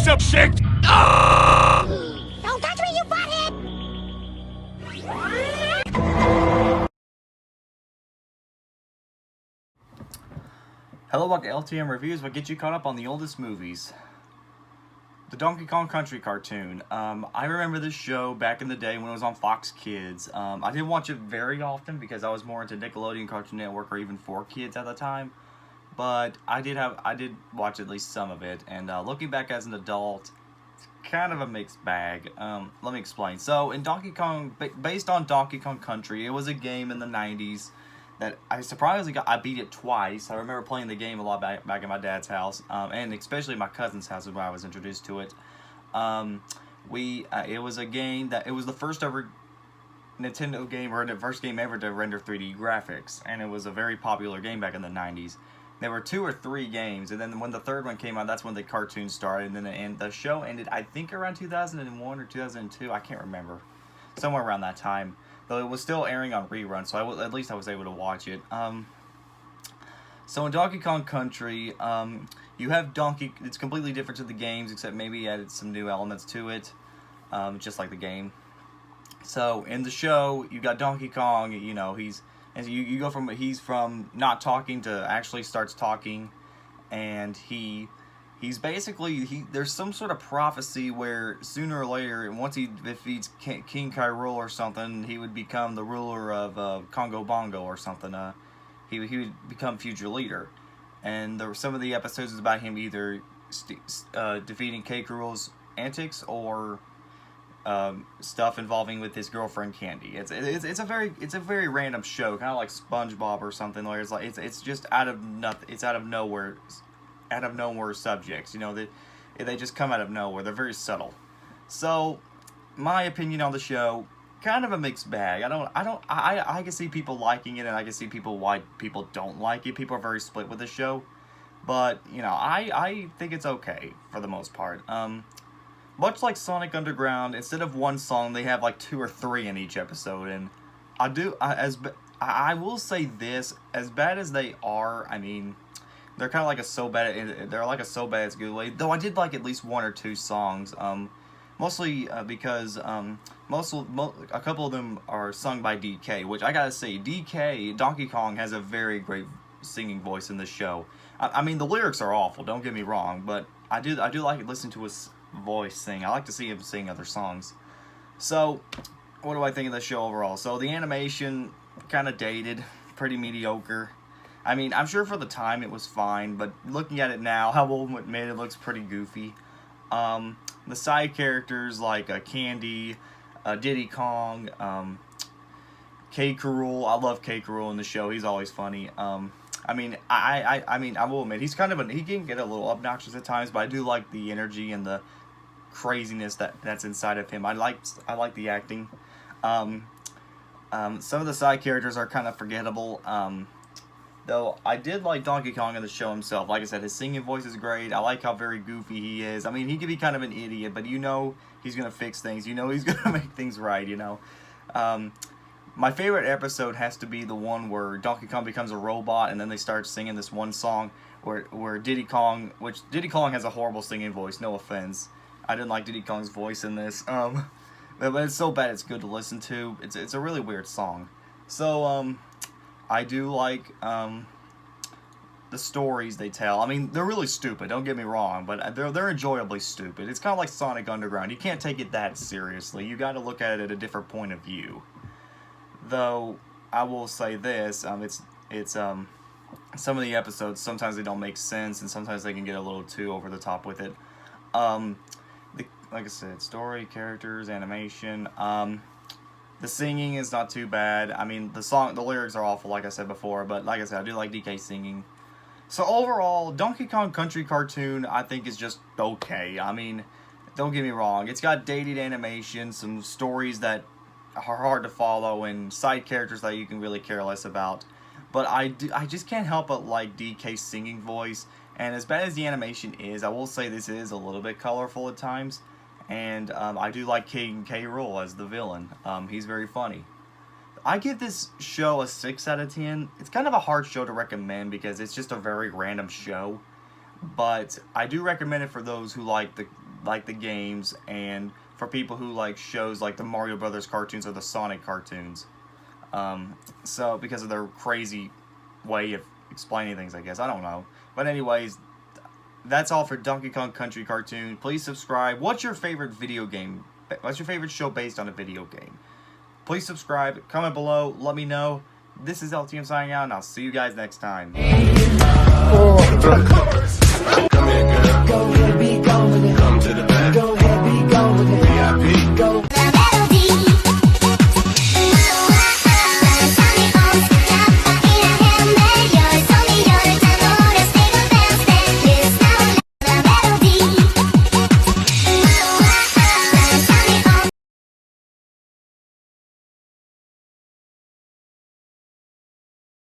piece of shit! Ah! Don't touch me, you butthead! Hello, welcome to LTM Reviews. What gets you caught up on the oldest movies? The Donkey Kong Country cartoon. I remember this show back in the day when it was on Fox Kids. I didn't watch it very often because I was more into Nickelodeon, Cartoon Network, or even 4Kids at the time. But I did watch at least some of it. And looking back as an adult, it's kind of a mixed bag. Let me explain. So in Donkey Kong, based on Donkey Kong Country, it was a game in the 90s that I beat it twice. I remember playing the game a lot back at my dad's house, and especially my cousin's house is where I was introduced to it. It was a game that, it was the first ever Nintendo game, or the first game ever to render 3D graphics, and it was a very popular game back in the 90s. There were 2 or 3 games, and then when the third one came out, that's when the cartoon started, and then the show ended, I think, around 2001 or 2002, I can't remember. Somewhere around that time. Though it was still airing on reruns, so at least I was able to watch it. So in Donkey Kong Country, you have Donkey. It's completely different to the games, except maybe added some new elements to it, just like the game. So in the show, you got Donkey Kong. You know, you go from he's from not talking to actually starts talking, and he's basically, there's some sort of prophecy where sooner or later, once he defeats King K. Rool or something, he would become the ruler of Congo Bongo or something. He would become future leader. And some of the episodes is about him either defeating K. Rool's antics or stuff involving with his girlfriend Candy. It's a very random show, kind of like SpongeBob or something. Where it's just out of nothing. It's out of nowhere subjects, you know, that they just come out of nowhere. They're very subtle. So my opinion on the show, kind of a mixed bag. I can see people liking it, and I can see why people don't like it. People are very split with the show, but you know, I think it's okay for the most part. Much like Sonic Underground, instead of one song, they have like 2 or 3 in each episode, and I will say this, as bad as they are, I mean, they're kind of like they're like a so bad it's good way. Though I did like at least 1 or 2 songs, mostly because a couple of them are sung by DK, which I gotta say, Donkey Kong has a very great singing voice in the show. I mean, the lyrics are awful, don't get me wrong, but I do like listening to his voice sing. I like to see him sing other songs. So, what do I think of the show overall? So the animation, kind of dated, pretty mediocre. I mean, I'm sure for the time it was fine, but looking at it now, how old it made it looks pretty goofy. The side characters like Candy, Diddy Kong, K. Rool. I love K. Rool in the show. He's always funny. I mean, I will admit he can get a little obnoxious at times, but I do like the energy and the craziness that's inside of him. I like the acting. Some of the side characters are kind of forgettable. Though I did like Donkey Kong in the show himself. Like I said, his singing voice is great. I like how very goofy he is. I mean, he could be kind of an idiot, but you know he's going to fix things. You know he's going to make things right, you know. My favorite episode has to be the one where Donkey Kong becomes a robot, and then they start singing this one song where Diddy Kong has a horrible singing voice, no offense. I didn't like Diddy Kong's voice in this. But it's so bad it's good to listen to. It's a really weird song. So, I do like the stories they tell. I mean, they're really stupid, don't get me wrong, but they're enjoyably stupid. It's kind of like Sonic Underground. You can't take it that seriously. You got to look at it at a different point of view. Though I will say this, it's some of the episodes, sometimes they don't make sense, and sometimes they can get a little too over the top with it. Like I said, story, characters, animation. The singing is not too bad. I mean, the lyrics are awful, like I said before, but like I said, I do like DK singing. So overall, Donkey Kong Country cartoon, I think, is just okay. I mean, don't get me wrong. It's got dated animation, some stories that are hard to follow, and side characters that you can really care less about. But I just can't help but like DK's singing voice. And as bad as the animation is, I will say this is a little bit colorful at times. And I do like King K. Rool as the villain. He's very funny. I give this show a 6 out of 10. It's kind of a hard show to recommend because it's just a very random show. But I do recommend it for those who like like the games, and for people who like shows like the Mario Brothers cartoons or the Sonic cartoons. So because of their crazy way of explaining things, I guess. I don't know. But anyways, that's all for Donkey Kong Country Cartoon. Please subscribe. What's your favorite video game? What's your favorite show based on a video game? Please subscribe. Comment below. Let me know. This is LTM signing out, and I'll see you guys next time. Come here, girl. Go ahead, be gone with it. Come to the back. Go ahead, be gone with it. VIP. Go.